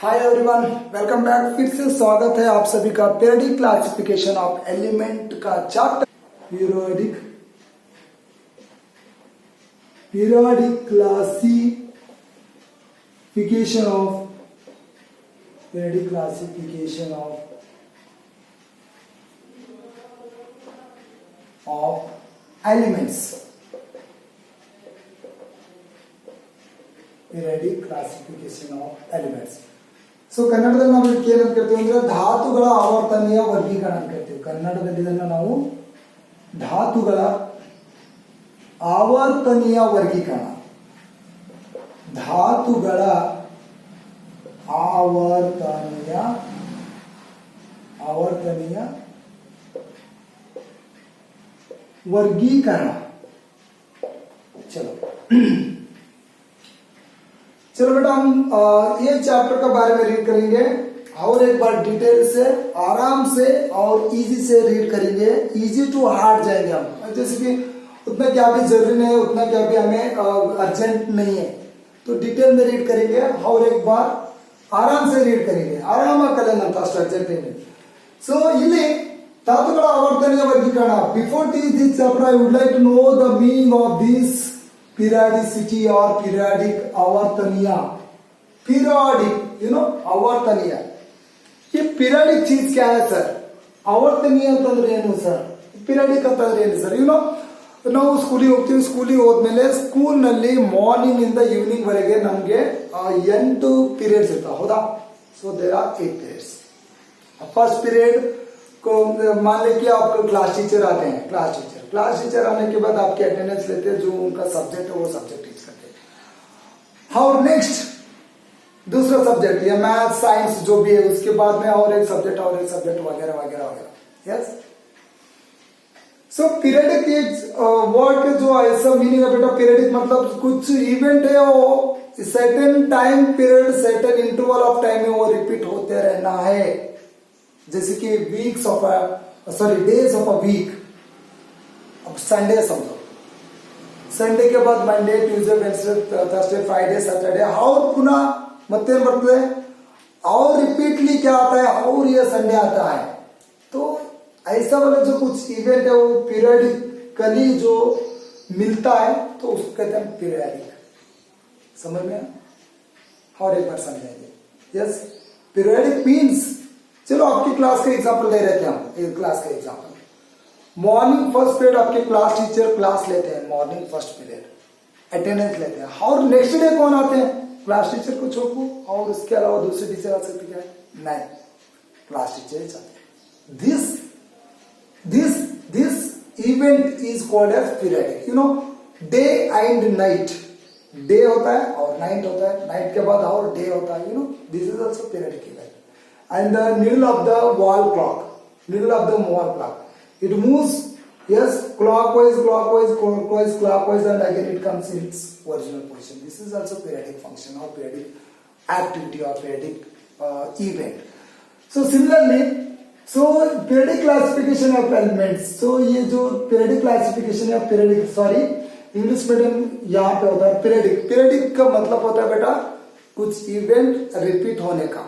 Hi everyone, welcome back. फिर से स्वागत है आप सभी का पीरियडिक क्लासिफिकेशन ऑफ एलिमेंट का chapter periodic classification of elements. Periodic classification of elements. So ಕನ್ನಡದಲ್ಲಿ ನಾವು ಇದಕ್ಕೆ ಏನಂತ ಕರಿತೀವಿ ಅಂದ್ರೆ ಧಾತುಗಳ ಆವರ್ತನೀಯ ವರ್ಗೀಕರಣ ಅಂತ ಕರಿತೀವಿ। ಕನ್ನಡದಲ್ಲಿ ಇದನ್ನ ನಾವು ಧಾತುಗಳ ಆವರ್ತನೀಯ ವರ್ಗೀಕರಣ, ಧಾತುಗಳ ಆವರ್ತನೀಯ वर्गीकरण। चलो बेटा, हम ये चैप्टर के बारे में रीड करेंगे और एक बार डिटेल से, आराम से और इजी से रीड करेंगे। इजी टू हार्ड जाएंगे हम, जैसे कि उतना क्या भी जरूरी नहीं है, उतना क्या भी हमें अर्जेंट नहीं है, तो डिटेल में रीड करेंगे और एक बार आराम से रीड करेंगे। आराम कलें अष्ट अर्जेंट है। सो ಇಲ್ಲಿ ಧಾತುಗಳ ಆವರ್ತನೀಯ ವರ್ಗೀಕರಣ। Before teaching this chapter I would like to know the meaning of this periodicity or periodic आवर्तनीय। periodic आवर्तनीय, ये पीरियडिक चीज क्या है सर? आवर्तनीय ಅಂತಂದ್ರೆ ಏನು ಸರ್? ಪೀರಿಯಡಿಕ್ ಅಂತಂದ್ರೆ ಏನು ಸರ್? ನಾವು ಸ್ಕೂಲಿಗೆ ಹೋಗ್ತೀವಿ, ಸ್ಕೂಲಿಗೆ ಹೋದ್ಮೇಲೆ ಸ್ಕೂಲ್ ನಲ್ಲಿ ಮಾರ್ನಿಂಗ್ ಇಂದ ಈವ್ನಿಂಗ್ ವರೆಗೆ ನಮಗೆ 8 ಪೀರಿಯಡ್ಸ್ ಇರ್ತಾವೆ, ಹೌದಾ? So there are 8 periods. First period को मान लें कि आप क्लास टीचर आते हैं, क्लास टीचर आने के बाद आपके अटेंडेंस लेते हैं, जो उनका सब्जेक्ट है वो सब्जेक्ट टीच करते हैं। और नेक्स्ट दूसरा सब्जेक्ट या मैथ साइंस जो भी है, उसके बाद में और एक सब्जेक्ट वगैरह वगैरह वगैरह। यस, सो पीरियडिक वर्ड के जो ऐसा मीनिंग है बेटा, पीरियडिक मतलब कुछ इवेंट है वो certain time period, certain interval of time में वो रिपीट होते रहना है। जैसे कि weeks of days of a week. अब संडे समझो, संडे के बाद Monday, Tuesday, Wednesday, Thursday, Friday, Saturday, और पुनः मत्ते बढ़ते और रिपीटली क्या आता है, और ये संडे आता है। तो ऐसा वाला जो कुछ इवेंट है वो पीरियडिकली जो मिलता है, तो उसको कहते हैं पीरियडिक। समझ में? और एक बार समझाएंगे। यस, पीरियडिक मीन्स, चलो आपकी क्लास का एग्जाम्पल ले रहे थे हम, क्लास का एग्जाम्पल। मॉर्निंग फर्स्ट पीरियड आपके क्लास टीचर क्लास लेते हैं, मॉर्निंग फर्स्ट पीरियड अटेंडेंस लेते हैं, और नेक्स्ट डे कौन आते हैं? क्लास टीचर को छोड़ो, और उसके अलावा दूसरे टीचर आ सकते क्या है? नहीं, क्लास टीचर ही चाहते हैं। This event is called as periodic. Day and night, day होता है और नाइट होता है, नाइट के बाद और डे होता है। This is also periodic event. And the middle of the wall clock, it moves, yes, clockwise, and again it comes in its original position. This is also periodic function or periodic activity or periodic event. So similarly, periodic classification of elements. So ये जो periodic classification है, English medium यहाँ पे होता है periodic का मतलब होता है बेटा कुछ इवेंट रिपीट होने का।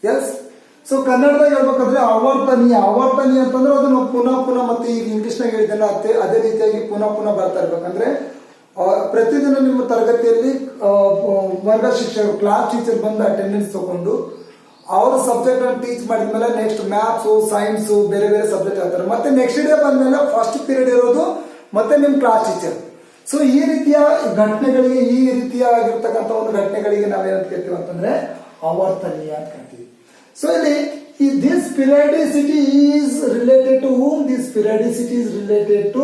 यस, ಸೊ ಕನ್ನಡದಾಗ ಹೇಳ್ಬೇಕಂದ್ರೆ ಆವರ್ತನೀಯ ಅಂತಂದ್ರೆ ಅದನ್ನು ಪುನಃ ಮತ್ತೆ ಈಗ ಇಂಗ್ಲಿಷ್ನಾಗ ಹೇಳಿದ್ದೆಲ್ಲ ಅದೇ ರೀತಿಯಾಗಿ ಪುನಃ ಬರ್ತಾ ಇರ್ಬೇಕಂದ್ರೆ ಪ್ರತಿದಿನ ನಿಮ್ಮ ತರಗತಿಯಲ್ಲಿ ವರ್ಗ ಶಿಕ್ಷಕರು, ಕ್ಲಾಸ್ ಟೀಚರ್ ಬಂದು ಅಟೆಂಡೆನ್ಸ್ ತಗೊಂಡು ಅವ್ರ ಸಬ್ಜೆಕ್ಟ್ ಅನ್ನು ಟೀಚ್ ಮಾಡಿದ್ಮೇಲೆ ನೆಕ್ಸ್ಟ್ ಮ್ಯಾಥ್ಸ್, ಸೈನ್ಸ್, ಬೇರೆ ಬೇರೆ ಸಬ್ಜೆಕ್ಟ್ ಹೇಳ್ತಾರೆ, ಮತ್ತೆ ನೆಕ್ಸ್ಟ್ ಡೇ ಬಂದ್ಮೇಲೆ ಫಸ್ಟ್ ಪೀರಿಯಡ್ ಇರೋದು ಮತ್ತೆ ನಿಮ್ ಕ್ಲಾಸ್ ಟೀಚರ್। ಸೊ ಈ ರೀತಿಯ ಘಟನೆಗಳಿಗೆ, ಈ ರೀತಿಯಾಗಿರ್ತಕ್ಕಂಥ ಒಂದು ಘಟನೆಗಳಿಗೆ ನಾವೇನಂತ ಕರಿತೀವಿ ಅಂತಂದ್ರೆ ಆವರ್ತನೀಯ ಅಂತ ಕರಿತೀವಿ। So this periodicity is related to whom? This periodicity is related to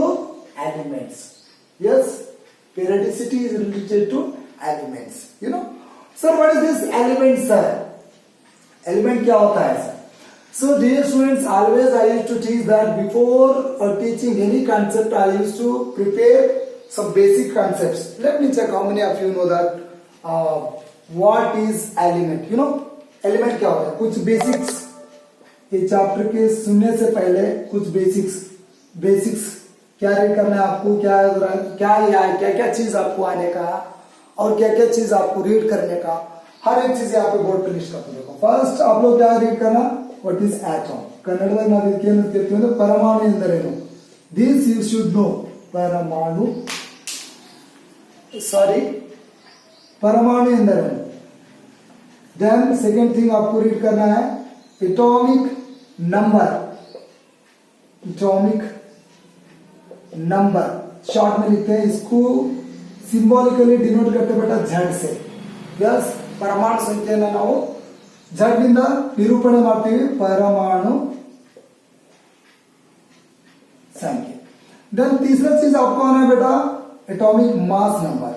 elements. Yes, periodicity is related to elements. Sir, what is this element, sir? Element क्या होता है sir? So dear students, always I used to teach that before teaching any concept I used to prepare some basic concepts. Let me check how many of you know that what is element. Element क्या होता है? कुछ basics, ये chapter के सुनने से पहले कुछ बेसिक्स क्या रीड करना है आपको, क्या चीज आपको आने का और क्या चीज आपको रीड करने का, हर एक चीज यहाँ पे बोर्ड पे लिस्ट करते देखो फर्स्ट आप लोग क्या रीड करना व्हाट इज एटम कन्नड़ದಲ್ಲಿ ನಾವು ಇದಕ್ಕೆ ಏನು ಹೇಳ್ತೀವಿ ಅಂದ್ರೆ ಪರಮಾಣು ಎಂದರೇನು ದಿಸ್ ಯು ಶುಡ್ ನೋ परमाणु सॉरी परमाणु ಎಂದರೇನು देन सेकंड थिंग आपको रीड करना है एटॉमिक नंबर शॉर्ट में लिखते हैं इसको सिंबॉलिकली डिनोट करते बेटा झड से यस परमाणु संख्यೆಯನ್ನು ನಾವು झड ನಿಂದ ನಿರೂಪಣೆ ಮಾಡ್ತೀವಿ परमाणु संख्या देन तीसरा चीज आपको आना है बेटा एटॉमिक मास नंबर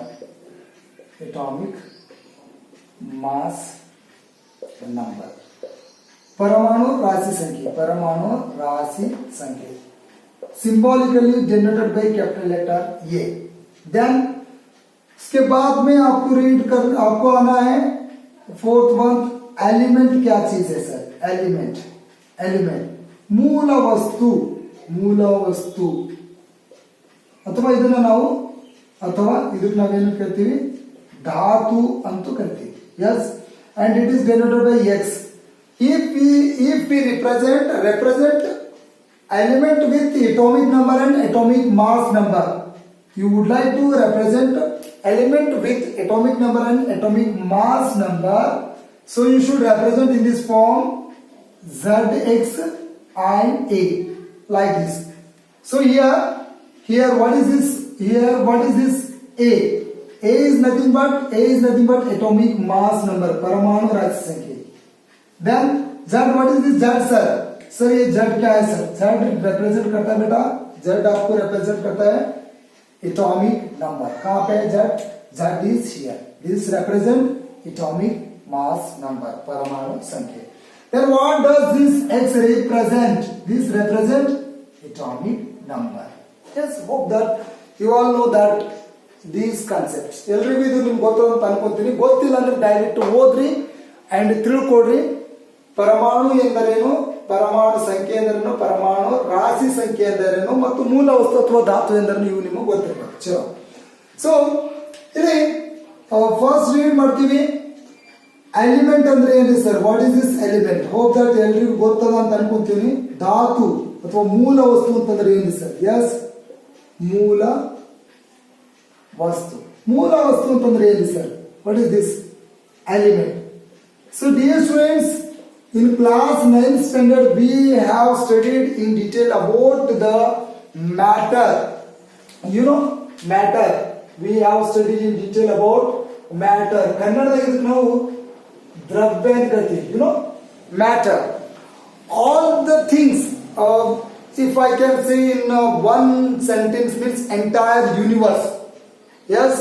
परमाणु राशि संख्या symbolically denoted by capital letter A then इसके बाद में आपको आना है फोर्थ वन एलिमेंट क्या चीज है सर एलिमेंट मूल वस्तु ಅಥವಾ ಇದನ್ನ ನಾವು ಅಥವಾ ಇದಕ್ಕೆ ನಾವೇನು ಕರಿತೀವಿ ಧಾತು ಅಂತ ಕರಿತೀವಿ yes and it is denoted by x if we represent element with atomic number and atomic mass number you would like to represent element with atomic number and atomic mass number so you should represent in this form zx and a like this so here what is this a is nothing but atomic mass number परमाणु राशि संख्या then z what is this z sir ये z क्या है sir z represent करता है बेटा z आपको रिप्रेजेंट करता है एटॉमिक नंबर कहां पे है z is here this represent atomic mass number परमाणु संख्या then what does this x represent this represent atomic number yes hope that you all know that these concepts ಎಲ್ಲರಿಗೂ ಇದು ನಿಮಗೆ ಗೊತ್ತು ಅಂತ ಅನ್ಕೊಂತೀನಿ ಗೊತ್ತಿಲ್ಲ ಅಂದ್ರೆ ಡೈರೆಕ್ಟ್ ಓದ್ರಿ ಅಂಡ್ ತಿಳ್ಕೊಡ್ರಿ ಪರಮಾಣು ಎಂದರೇನು ಪರಮಾಣು ಸಂಖ್ಯೆ ಎಂದರೇನು ಪರಮಾಣು ರಾಶಿ ಸಂಖ್ಯೆ ಎಂದರೇನು ಮತ್ತು ಮೂಲ ವಸ್ತು ಅಥವಾ ಧಾತು ಎಂದರೇನು ಇವು ನಿಮಗೆ ಗೊತ್ತಿರಬೇಕು ಚಲೋ ಸೊ ಇಲ್ಲಿ ಫಸ್ಟ್ ರೀಡ್ ಮಾಡ್ತೀವಿ ಎಲಿಮೆಂಟ್ ಅಂದ್ರೆ ಏನ್ರಿ sir what is this element hope that ಎಲ್ರಿಗೂ ಗೊತ್ತದ ಅಂತ ಅನ್ಕೊಂತೀನಿ ಧಾತು ಅಥವಾ ಮೂಲ ವಸ್ತು ಅಂತಂದ್ರೆ ಏನ್ರಿ ಸರ್ ಎಸ್ ಮೂಲ ವಸ್ತು ಅಂತಂದ್ರೆ ಏನು sir what is this element so dear students in class 9th standard we have studied in detail about the matter we have studied in detail about matter kannadaga idಕ್ಕೆ ನಾವು ದ್ರವ್ಯ ಅಂತ ಕರಿತೀವಿ matter all the things if I can say in one sentence means entire universe yes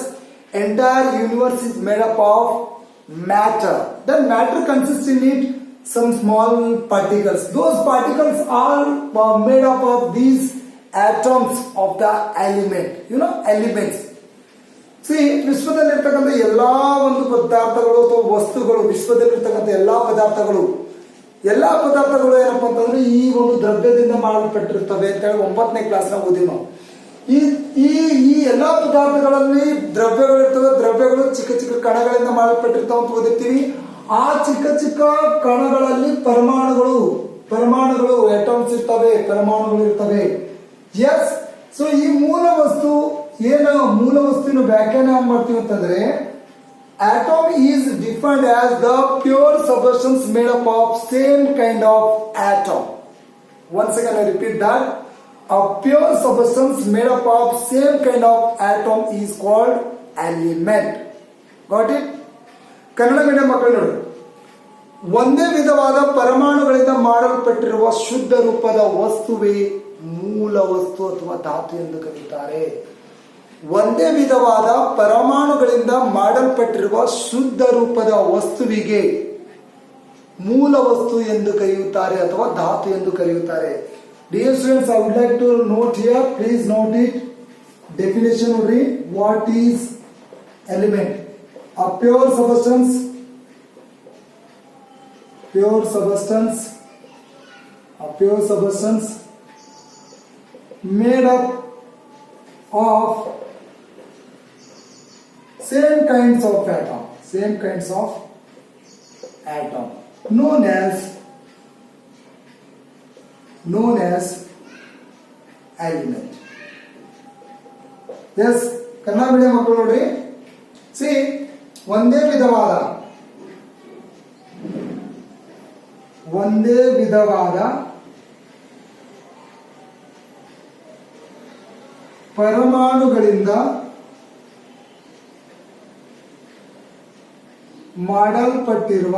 entire universe is made up of matter then matter consists in it some small particles those particles are made up of these atoms of the element elements see ವಿಶ್ವದಲ್ಲಿರ್ತಕ್ಕಂಥ ಎಲ್ಲಾ ಒಂದು ಪದಾರ್ಥಗಳು ಅಥವಾ ವಸ್ತುಗಳು ವಿಶ್ವದಲ್ಲಿರ್ತಕ್ಕಂಥ ಎಲ್ಲಾ ಪದಾರ್ಥಗಳು ಏನಪ್ಪಾ ಅಂತಂದ್ರೆ ಈ ಒಂದು ದ್ರವ್ಯದಿಂದ ಮಾಡಲ್ಪಟ್ಟಿರ್ತವೆ ಅಂತ ಹೇಳಿ 9ನೇ ಕ್ಲಾಸ್ ನ ಓದಿ ನಾವು ಈ ಎಲ್ಲಾ ಪದಾರ್ಥಗಳಲ್ಲಿ ದ್ರವ್ಯಗಳಿರ್ತವೆ ದ್ರವ್ಯಗಳು ಚಿಕ್ಕ ಚಿಕ್ಕ ಕಣಗಳಿಂದ ಮಾಡಲ್ಪಟ್ಟಿರ್ತಾವ ಅಂತ ಓದಿರ್ತೀವಿ ಆ ಚಿಕ್ಕ ಚಿಕ್ಕ ಕಣಗಳಲ್ಲಿ ಪರಮಾಣುಗಳು ಆಟಮ್ಸ್ ಇರ್ತವೆ ಪರಮಾಣುಗಳು ಇರ್ತವೆ ಎಸ್ ಸೊ ಈ ಮೂಲ ವಸ್ತುವಿನ ವ್ಯಾಖ್ಯಾನ ಮಾಡ್ತೀವಿ ಅಂತಂದ್ರೆ atom is defined as the pure substance made up of same kind of atom once again I repeat that a pure substance made up of same kind of atom is called element got it Kannada medium ಮಕ್ಕಳು ನೋಡಿ ಒಂದೇ ವಿಧವಾದ ಪರಮಾಣುಗಳಿಂದ ಮಾಡಲ್ಪಟ್ಟಿರುವ ಶುದ್ಧ ರೂಪದ ವಸ್ತುವೇ ಮೂಲ ವಸ್ತು ಅಥವಾ ಧಾತು ಎಂದು ಕರೆಯುತ್ತಾರೆ ಒಂದೇ ವಿಧವಾದ ಪರಮಾಣುಗಳಿಂದ ಮಾಡಲ್ಪಟ್ಟಿರುವ ಶುದ್ಧ ರೂಪದ ವಸ್ತುವಿಗೆ ಮೂಲ ವಸ್ತು ಎಂದು ಕರೆಯುತ್ತಾರೆ ಅಥವಾ ಧಾತು ಎಂದು ಕರೆಯುತ್ತಾರೆ dear students I would like to note here please note it definition ನೋಡ್ರಿ what is element a pure substance made up of same kinds of atom known as element. Yes, Kannada medium ಮಕ್ಕಳು ನೋಡ್ರಿ. ಸಿ ಒಂದೇ ವಿಧವಾದ ಪರಮಾಣುಗಳಿಂದ ಮಾಡಲ್ಪಟ್ಟಿರುವ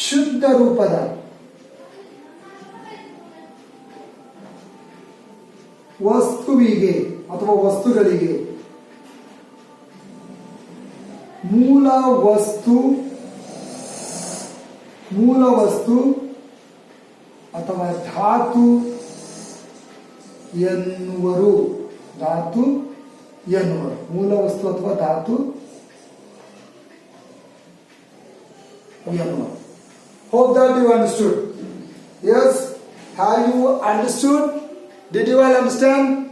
ಶುದ್ಧ ರೂಪದ ವಸ್ತುವಿಗೆ ಅಥವಾ ವಸ್ತುಗಳಿಗೆ ಮೂಲ ವಸ್ತು ಅಥವಾ ಧಾತು ಎನ್ನುವರು. ಮೂಲ ವಸ್ತು ಅಥವಾ ಧಾತು ಎನ್ನುವರು. Hope that you understood. Yes, have you understood? Did you all understand?